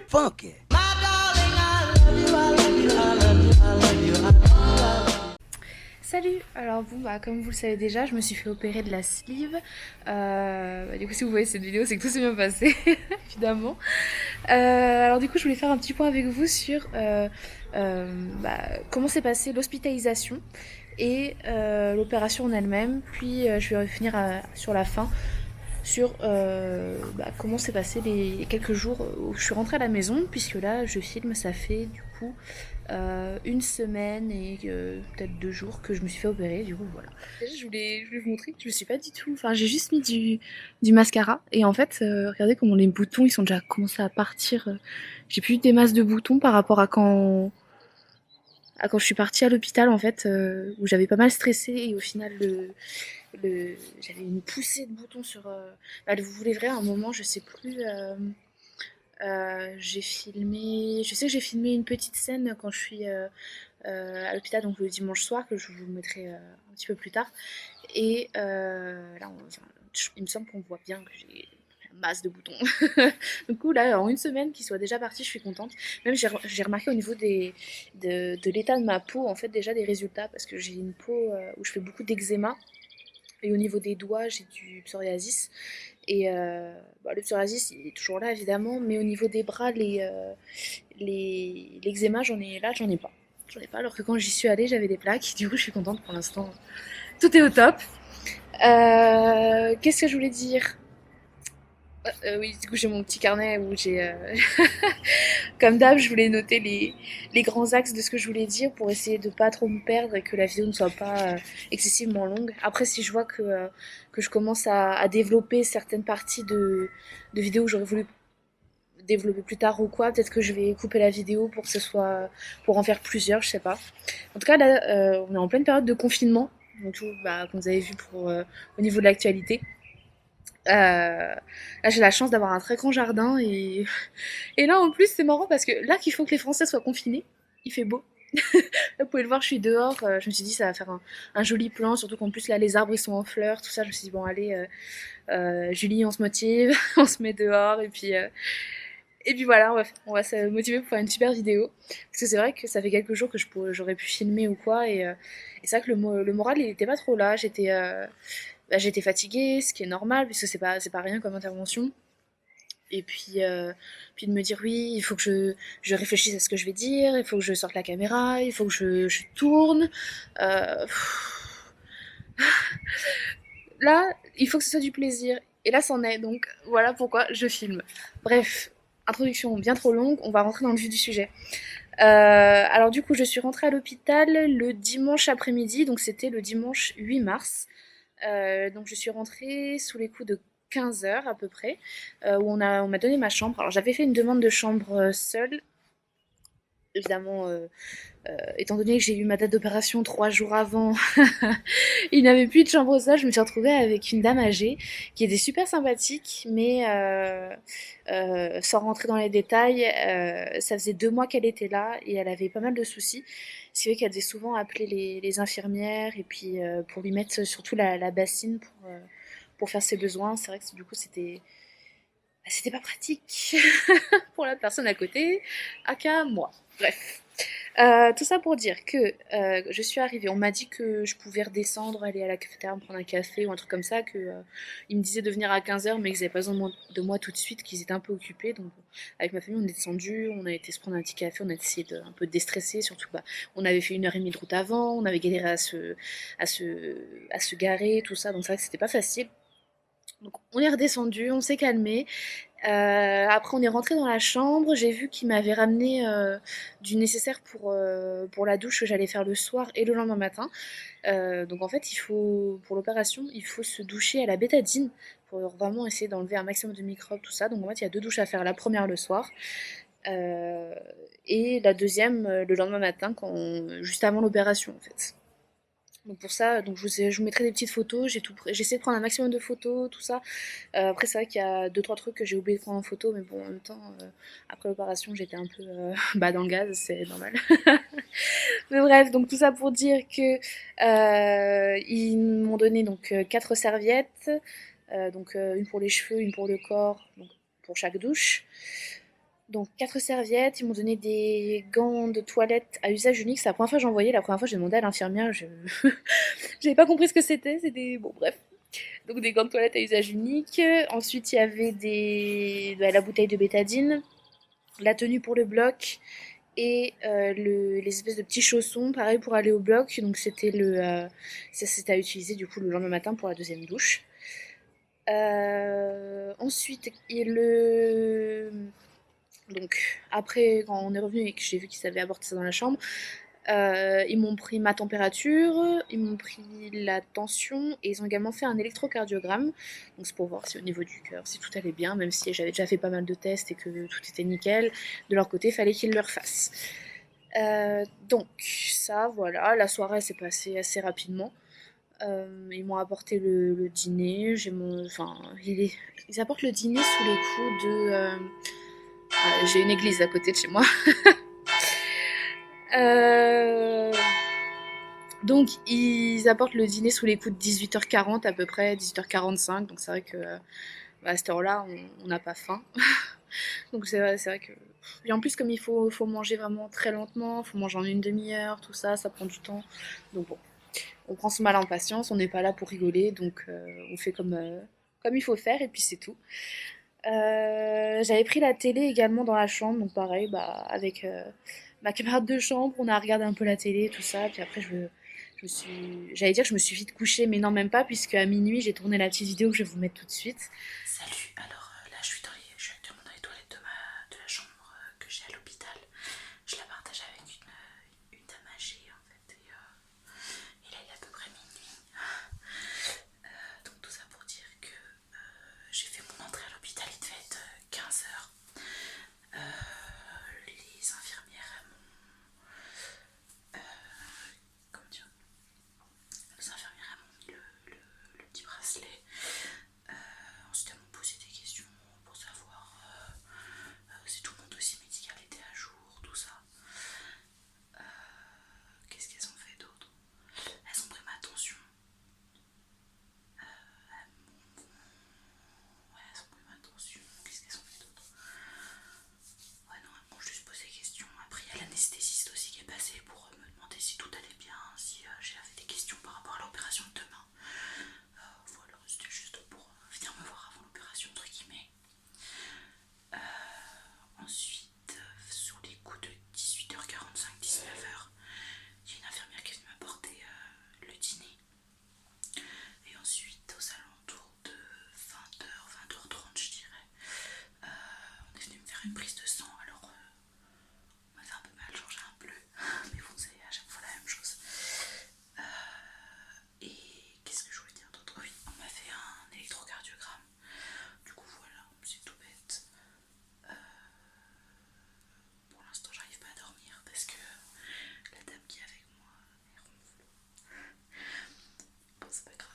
funky. Salut. Alors bon comme vous le savez déjà, je me suis fait opérer de la sleeve. Du coup si vous voyez cette vidéo, c'est que tout s'est bien passé, évidemment. Alors du coup je voulais faire un petit point avec vous sur comment s'est passée l'hospitalisation et l'opération en elle-même. Puis je vais revenir sur la fin sur comment s'est passé les quelques jours où je suis rentrée à la maison, puisque là je filme, ça fait du coup une semaine et peut-être 2 jours que je me suis fait opérer, du coup voilà. Déjà, je voulais vous montrer que je me suis pas du tout... Enfin j'ai juste mis du mascara et en fait regardez comment les boutons ils sont déjà commencé à partir. J'ai plus des masses de boutons par rapport à quand je suis partie à l'hôpital en fait, où j'avais pas mal stressé et au final j'avais une poussée de boutons sur... vous voulez vrai, à un moment, je sais plus... j'ai filmé... Je sais que j'ai filmé une petite scène quand je suis à l'hôpital, donc le dimanche soir, que je vous mettrai un petit peu plus tard. Et il me semble qu'on voit bien que j'ai une masse de boutons. Du coup, là, en une semaine, qu'ils soient déjà partis, je suis contente. Même, j'ai remarqué au niveau de l'état de ma peau, en fait, déjà des résultats, parce que j'ai une peau où je fais beaucoup d'eczéma. Et au niveau des doigts, j'ai du psoriasis. Et le psoriasis, il est toujours là, évidemment. Mais au niveau des bras, l'eczéma, j'en ai pas. J'en ai pas, alors que quand j'y suis allée, j'avais des plaques. Du coup, je suis contente pour l'instant. Tout est au top. Qu'est-ce que je voulais dire? Oui, du coup, j'ai mon petit carnet où j'ai... Comme d'hab, je voulais noter les grands axes de ce que je voulais dire pour essayer de pas trop me perdre et que la vidéo ne soit pas excessivement longue. Après, si je vois que je commence à développer certaines parties de vidéos que j'aurais voulu développer plus tard ou quoi, peut-être que je vais couper la vidéo pour que ce soit... pour en faire plusieurs, je sais pas. En tout cas, là, on est en pleine période de confinement. Donc, comme vous avez vu au niveau de l'actualité. Là, j'ai la chance d'avoir un très grand jardin et là, en plus, c'est marrant parce que là qu'il faut que les Français soient confinés, il fait beau. Là, vous pouvez le voir, je suis dehors. Je me suis dit, ça va faire un joli plan, surtout qu'en plus, là, les arbres, ils sont en fleurs, tout ça. Je me suis dit, bon, allez, Julie, on se motive, on se met dehors et puis voilà, on va se motiver pour faire une super vidéo. Parce que c'est vrai que ça fait quelques jours que j'aurais pu filmer ou quoi. Et c'est vrai que le moral, il était pas trop là. J'étais fatiguée, ce qui est normal, puisque c'est pas rien comme intervention. Et puis de me dire oui, il faut que je réfléchisse à ce que je vais dire, il faut que je sorte la caméra, il faut que je tourne. Euh, Là, il faut que ce soit du plaisir. Et là, c'en est. Donc voilà pourquoi je filme. Bref, introduction bien trop longue, on va rentrer dans le vif du sujet. Alors du coup, je suis rentrée à l'hôpital le dimanche après-midi, donc c'était le dimanche 8 mars. Donc je suis rentrée sous les coups de 15 heures à peu près, où on m'a donné ma chambre. Alors j'avais fait une demande de chambre seule, évidemment, étant donné que j'ai eu ma date d'opération 3 jours avant, il n'avait plus de chambre seule. Je me suis retrouvée avec une dame âgée qui était super sympathique, mais sans rentrer dans les détails, ça faisait 2 mois qu'elle était là et elle avait pas mal de soucis. Ce qui fait qu'elle devait souvent appeler les infirmières et puis pour lui mettre surtout la bassine pour faire ses besoins. C'est vrai que du coup c'était pas pratique pour la personne à côté, aka moi. Bref. Tout ça pour dire que je suis arrivée, on m'a dit que je pouvais redescendre, aller à la cafetière, me prendre un café ou un truc comme ça, que ils me disaient de venir à 15 heures mais qu'ils n'avaient pas besoin de moi tout de suite, qu'ils étaient un peu occupés. Donc avec ma famille, on est descendu, on a été se prendre un petit café, on a essayé de un peu déstresser, surtout on avait fait 1 heure et demie de route avant, on avait galéré à se garer, tout ça, donc c'est vrai que c'était pas facile. Donc on est redescendu, on s'est calmé. Après, on est rentré dans la chambre. J'ai vu qu'il m'avait ramené du nécessaire pour la douche que j'allais faire le soir et le lendemain matin. Donc en fait, pour l'opération, il faut se doucher à la bétadine pour vraiment essayer d'enlever un maximum de microbes, tout ça. Donc en fait, il y a 2 douches à faire. La première le soir euh, et la deuxième le lendemain matin, juste avant l'opération en fait. Donc pour ça, je vous mettrai des petites photos, j'ai essayé de prendre un maximum de photos, tout ça. Après c'est vrai qu'il y a 2 3 trucs que j'ai oublié de prendre en photo, mais bon en même temps, après l'opération j'étais un peu dans le gaz, c'est normal. Mais bref, donc tout ça pour dire que ils m'ont donné donc 4 serviettes, une pour les cheveux, une pour le corps, donc pour chaque douche. Donc 4 serviettes, ils m'ont donné des gants de toilette à usage unique. C'est la première fois que j'en voyais. La première fois, j'ai demandé à l'infirmière, je j'avais pas compris ce que c'était. C'était bon, bref. Donc des gants de toilette à usage unique. Ensuite, il y avait la bouteille de bétadine, la tenue pour le bloc et les espèces de petits chaussons, pareil pour aller au bloc. Donc ça c'était à utiliser du coup le lendemain matin pour la deuxième douche. Ensuite, donc après quand on est revenu et que j'ai vu qu'ils avaient apporté ça dans la chambre, ils m'ont pris ma température, ils m'ont pris la tension et ils ont également fait un électrocardiogramme. Donc c'est pour voir si au niveau du cœur, si tout allait bien, même si j'avais déjà fait pas mal de tests et que tout était nickel. De leur côté, il fallait qu'ils le refassent. Donc ça, voilà, la soirée s'est passée assez rapidement. Ils m'ont apporté le dîner. Ils apportent le dîner sous les coups de. J'ai une église à côté de chez moi. Euh, Donc, ils apportent le dîner sous les coups de 18h40 à peu près, 18h45. Donc, c'est vrai que à cette heure-là, on n'a pas faim. Donc, c'est vrai que. Et en plus, comme faut manger vraiment très lentement, faut manger en une demi-heure, tout ça, ça prend du temps. Donc, bon, on prend son mal en patience, on n'est pas là pour rigoler. Donc, on fait comme il faut faire et puis c'est tout. J'avais pris la télé également dans la chambre, donc pareil, bah, avec ma camarade de chambre, on a regardé un peu la télé, tout ça, puis après j'allais dire que je me suis vite couchée, mais non même pas, puisque à minuit j'ai tourné la petite vidéo que je vais vous mettre tout de suite. Salut, alors là je suis actuellement dans les toilettes de la chambre que j'ai à l'hôpital. Je la partage avec une dame âgée en fait. Et là il est à peu près minuit. Donc tout ça pour dire que j'ai fait mon entrée à l'hôpital, il devait être 15h. Les infirmières comment dire, les infirmières m'ont mis le petit bracelet. Ensuite elles m'ont posé des questions pour savoir si tout mon dossier médical était à jour, tout ça. Qu'est-ce qu'elles ont fait d'autre? Elles ont pris ma tension. Ouais, elles ont pris ma tension. Qu'est-ce qu'elles ont fait d'autre? Ouais, non, elles m'ont juste posé des questions. Après, il y a l'anesthésiste aussi qui est passé pour me demander si tout allait bien, si j'avais des questions par rapport à l'opération de demain. Voilà, c'était juste pour venir me voir avant l'opération, entre guillemets. Ensuite, sous les coups de 18h45, 19h, il y a une infirmière qui est venue m'apporter le dîner. Et ensuite, aux alentours de 20h, 20h30, je dirais, on est venu me faire une prise de sang. Alors, on m'a fait un peu mal, genre j'ai un bleu, mais bon, c'est à chaque fois la même chose. Et qu'est-ce que je voulais dire d'autre? Oui, on m'a fait un électrocardiogramme. Du coup, voilà, c'est tout bête. Pour l'instant, j'arrive pas à dormir parce que la dame qui est avec moi, elle ronfle. Bon, c'est pas grave,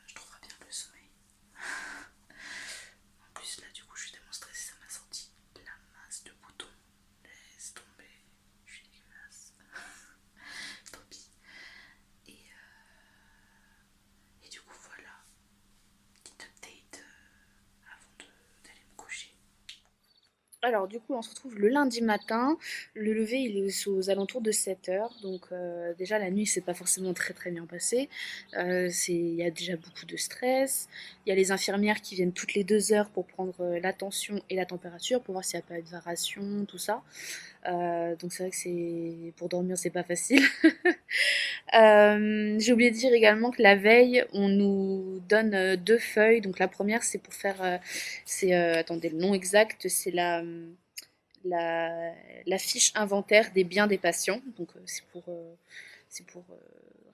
je trouverai bien le sommeil. En plus, là, du coup, je suis tellement stressée, ça m'a sorti la masse de boutons. Laisse tomber, je suis dégueulasse. Tant pis. Et du coup, voilà, petite update d'aller me coucher. Alors du coup, on se retrouve le lundi matin. Le lever, il est aux alentours de 7h. Donc déjà, la nuit, c'est pas forcément très très bien passé. Il y a déjà beaucoup de stress. Il y a les infirmières qui viennent toutes les 2 heures pour prendre la tension et la température, pour voir s'il n'y a pas de variation, tout ça. Donc c'est vrai que pour dormir, c'est pas facile. J'ai oublié de dire également que la veille, on nous donne 2 feuilles. Donc la première, c'est pour faire, attendez, le nom exact, c'est la, la fiche inventaire des biens des patients. Donc c'est pour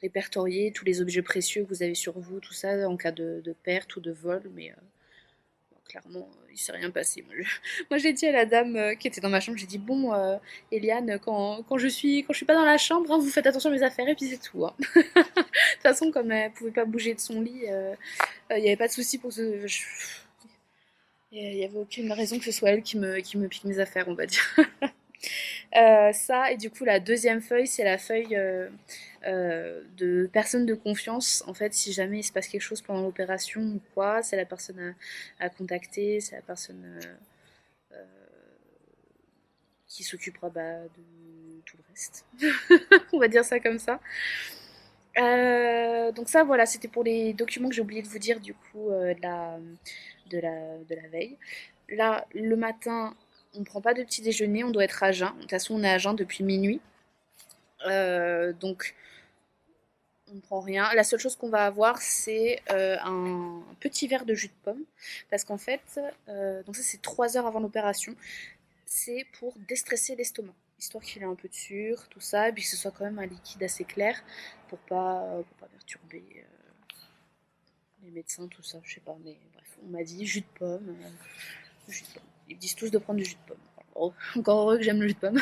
répertorier tous les objets précieux que vous avez sur vous, tout ça, en cas de perte ou de vol. Mais clairement, il s'est rien passé. Moi, j'ai dit à la dame qui était dans ma chambre, j'ai dit bon, Eliane, quand je suis pas dans la chambre, hein, vous faites attention à mes affaires et puis c'est tout. Hein. De toute façon, comme elle pouvait pas bouger de son lit, il n'y avait pas de souci pour ce. Il n'y avait aucune raison que ce soit elle qui me pique mes affaires, on va dire. Ça, et du coup, la deuxième feuille, c'est la feuille de personne de confiance. En fait, si jamais il se passe quelque chose pendant l'opération ou quoi, c'est la personne à contacter, c'est la personne qui s'occupera de tout le reste. On va dire ça comme ça. Donc ça, voilà, c'était pour les documents que j'ai oublié de vous dire du coup de la veille. Là, le matin, on ne prend pas de petit déjeuner, on doit être à jeun. De toute façon, on est à jeun depuis minuit. Donc, on ne prend rien. La seule chose qu'on va avoir, c'est un petit verre de jus de pomme. Parce qu'en fait, donc ça, c'est 3 heures avant l'opération. C'est pour déstresser l'estomac. Histoire qu'il ait un peu de sucre, tout ça, et puis que ce soit quand même un liquide assez clair pour pas perturber les médecins, tout ça, je sais pas, mais bref, on m'a dit jus de pomme, jus de pomme. Ils me disent tous de prendre du jus de pomme. Oh, encore heureux que j'aime le jus de pomme.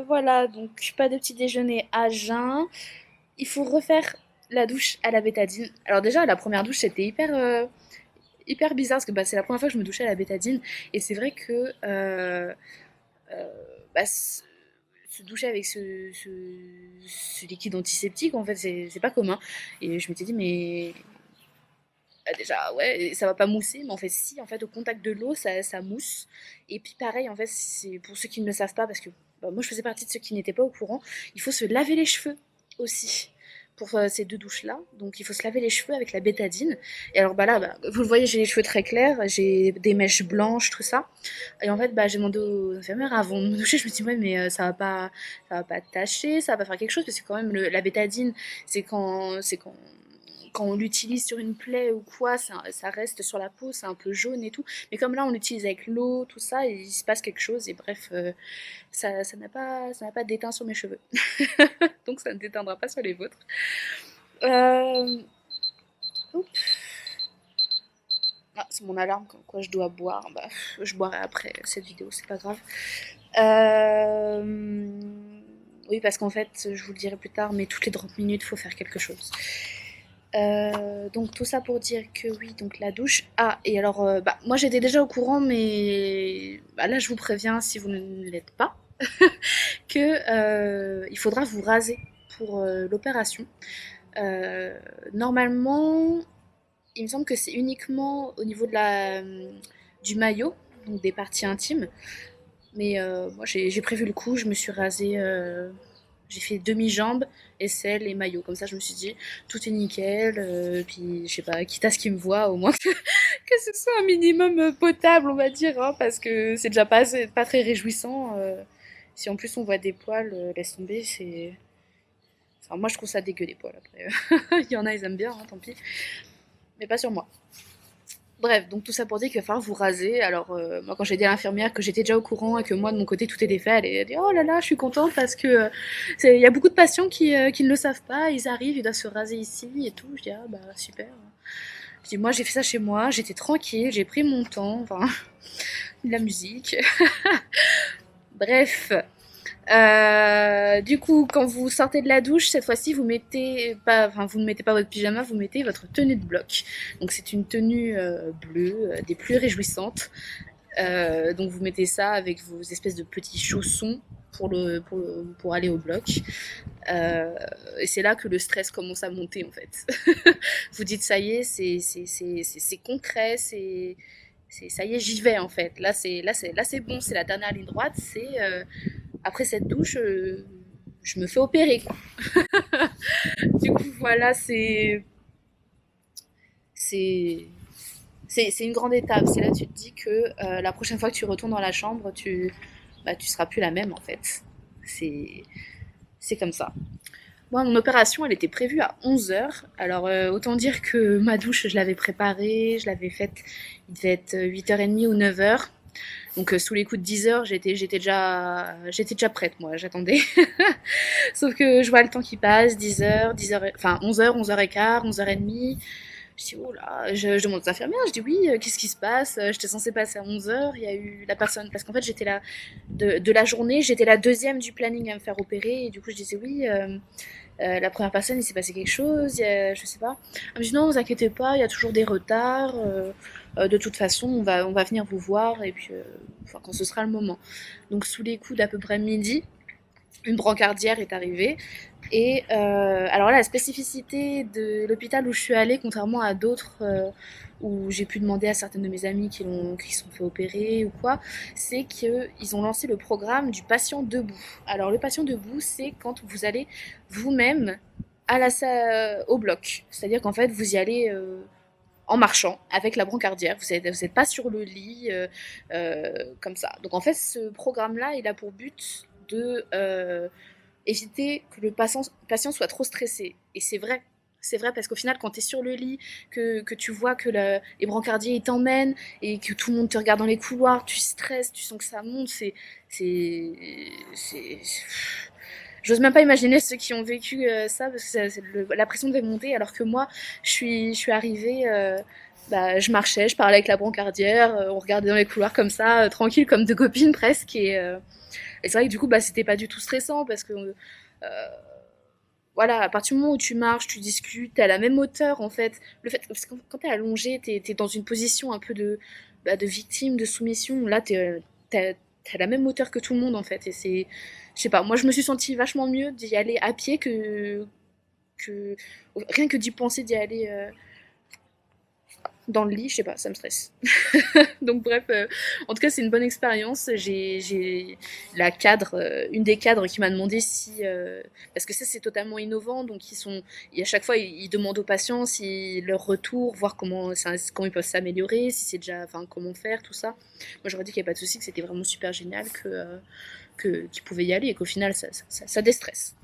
Voilà, donc pas de petit déjeuner à jeun. Il faut refaire la douche à la bétadine. Alors déjà, la première douche, c'était hyper bizarre parce que c'est la première fois que je me douchais à la bétadine et c'est vrai que euh, bah, se doucher avec ce liquide antiseptique en fait c'est pas commun et je m'étais dit mais déjà ouais ça va pas mousser mais en fait si en fait au contact de l'eau ça mousse et puis pareil en fait c'est pour ceux qui ne le savent pas parce que moi je faisais partie de ceux qui n'étaient pas au courant, il faut se laver les cheveux aussi pour ces 2 douches-là. Donc il faut se laver les cheveux avec la bétadine. Et alors là, vous le voyez, j'ai les cheveux très clairs, j'ai des mèches blanches, tout ça. Et en fait, j'ai demandé aux infirmières avant de me doucher, je me suis dit, ouais, mais ça va pas tacher, ça va pas faire quelque chose, parce que quand même, la bétadine, c'est quand on l'utilise sur une plaie ou quoi, ça reste sur la peau, c'est un peu jaune et tout. Mais comme là, on l'utilise avec l'eau, tout ça, et il se passe quelque chose. Et bref, ça n'a pas déteint sur mes cheveux. Donc ça ne déteindra pas sur les vôtres. Euh... Ah, c'est mon alarme, comme quoi je dois boire. Je boirai après cette vidéo, c'est pas grave. Oui, parce qu'en fait, je vous le dirai plus tard, mais toutes les 30 minutes, il faut faire quelque chose. Donc tout ça pour dire que oui, donc la douche. Ah, et alors, moi j'étais déjà au courant, mais là je vous préviens si vous ne l'êtes pas, que il faudra vous raser pour l'opération. Normalement, il me semble que c'est uniquement au niveau du maillot, donc des parties intimes. Mais moi j'ai prévu le coup, je me suis rasée, j'ai fait demi-jambe, aisselle et maillot. Comme ça je me suis dit, tout est nickel, puis je sais pas, quitte à ce qu'il me voit, au moins que ce soit un minimum potable, on va dire, hein, parce que c'est déjà pas très réjouissant. Si en plus on voit des poils, laisse tomber, c'est... Enfin, moi je trouve ça dégueu les poils après. Il y en a, ils aiment bien, hein, tant pis. Mais pas sur moi. Bref, donc tout ça pour dire qu'il va falloir vous raser. Alors, moi, quand j'ai dit à l'infirmière que j'étais déjà au courant et que moi, de mon côté, tout était fait, elle a dit oh là là, je suis contente parce que il y a beaucoup de patients qui ne le savent pas. Ils arrivent, ils doivent se raser ici et tout. Je dis ah bah super. Je dis moi, j'ai fait ça chez moi, j'étais tranquille, j'ai pris mon temps, enfin, de la musique. Bref, du coup, quand vous sortez de la douche, cette fois-ci, vous ne mettez pas votre pyjama, vous mettez votre tenue de bloc. Donc c'est une tenue bleue, des plus réjouissantes. Donc vous mettez ça avec vos espèces de petits chaussons pour aller au bloc. Et c'est là que le stress commence à monter en fait. Vous dites ça y est, c'est concret, ça y est, j'y vais en fait. Là c'est bon, c'est la dernière ligne droite. Après cette douche, je me fais opérer. Quoi. Du coup, voilà, c'est, c'est une grande étape. C'est là que tu te dis que la prochaine fois que tu retournes dans la chambre, tu seras plus la même en fait. C'est, c'est comme ça. Moi, mon opération, elle était prévue à 11 h. Alors, autant dire que ma douche, je l'avais préparée, je l'avais faite, il devait être 8h30 ou 9 h. Donc sous les coups de 10 h, j'étais déjà prête, moi, j'attendais. Sauf que je vois le temps qui passe, 10 h, enfin 11 h, 11h15, 11h30. Je dis, oh là, je demande aux infirmières, je dis oui, qu'est-ce qui se passe? J'étais censée passer à 11 h, il y a eu la personne, parce qu'en fait j'étais là, de la journée, j'étais la deuxième du planning à me faire opérer, et du coup je disais oui, la première personne, il s'est passé quelque chose, je sais pas. Elle me dit non, vous inquiétez pas, il y a toujours des retards, de toute façon, on va venir vous voir, et puis, enfin, quand ce sera le moment. Donc sous les coups d'à peu près midi, une brancardière est arrivée. Et alors là, la spécificité de l'hôpital où je suis allée, contrairement à d'autres où j'ai pu demander à certaines de mes amies qui se sont fait opérer ou quoi, c'est qu'ils ont lancé le programme du patient debout. Alors le patient debout, c'est quand vous allez vous-même au bloc. C'est-à-dire qu'en fait, vous y allez en marchant avec la brancardière. Vous êtes pas sur le lit comme ça. Donc en fait, ce programme-là, il a pour but de éviter que le patient soit trop stressé. Et c'est vrai. C'est vrai parce qu'au final, quand tu es sur le lit, que tu vois que les brancardiers ils t'emmènent et que tout le monde te regarde dans les couloirs, tu stresses, tu sens que ça monte, c'est, c'est- J'ose même pas imaginer ceux qui ont vécu ça parce que la pression devait monter alors que moi, je suis arrivée, bah, je marchais, je parlais avec la brancardière, on regardait dans les couloirs comme ça, tranquille comme deux copines presque et c'est vrai que du coup, bah, c'était pas du tout stressant parce que voilà, à partir du moment où tu marches, tu discutes, t'es à la même hauteur en fait. Parce que quand t'es allongé, t'es dans une position un peu de victime, de soumission. Là, t'es à la même hauteur que tout le monde en fait. Et je sais pas, moi je me suis sentie vachement mieux d'y aller à pied que rien que d'y penser d'y aller dans le lit, je sais pas, ça me stresse. Donc bref, en tout cas c'est une bonne expérience. J'ai la cadre, une des cadres qui m'a demandé si, parce que ça c'est totalement innovant, donc et à chaque fois ils demandent aux patients si leur retour, voir comment ils peuvent s'améliorer, si c'est déjà, enfin comment faire, tout ça. Moi j'aurais dit qu'il n'y a pas de souci, que c'était vraiment super génial, qu'ils pouvaient y aller et qu'au final ça déstresse.